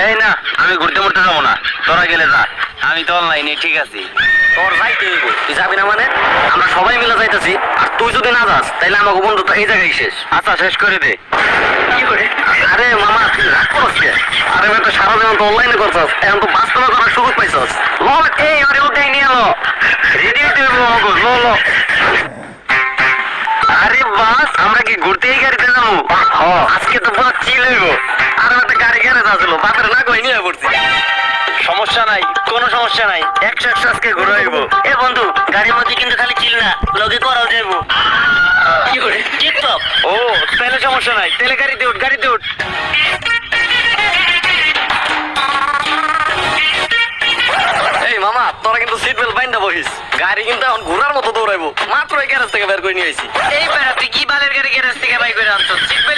এই না, আমি ঘুরতে মুড়তে যাবো না, তোরা গেলে যা। আমি তো অনলাইনে ঠিক আছি। তোর যাইতে হইব, তুই যাবি না মানে? আমরা সবাই মিলে যাইতেছি, আর তুই যদি না যাস তাইলে আমাকে বন্ধুত্ব এই জায়গায় শেষ। আচ্ছা, শেষ করে দে। কি করে? আরে মামা তুই রাগ করস কে? আরে বেটা সারা জীবন তো অনলাইনে করছস, এখন তো বাস্তবে করার সুযোগ পাইছস। লল এই আরে ওটাই নিয়ে লো, রেডি হইতে হইব আমাকে, লো লো। আরে বাস, আমরা কি ঘুরতে এই গাড়িতে যাবো? আজকে তো পুরো চিল হইব। আর একটা গাড়ি গ্যারেজ আসছিল, বাপের না কই নিয়ে পড়ছি। সমস্যা নাই, কোনো সমস্যা নাই, 100 আজকে ঘুরে হইব। এ বন্ধু, গাড়ির মধ্যে কিন্তু খালি চিল না, লগে করাও যাইবো। কি করে? টিকটক। ও, তাহলে সমস্যা নাই, তাহলে গাড়িতে উঠ, গাড়িতে উঠ। এই মামা, তোরা কিন্তু সিট বেল্ট বাইন্দা বহিস, গাড়ি কিন্তু এখন ঘোরার মতো দৌড়াইবো। মাত্র এই গ্যারেজ থেকে বের করে নিয়ে আইছি। এই বেড়া, তুই কি বালের গাড়ি গ্যারেজ থেকে বাই করে আনছস? Seat belt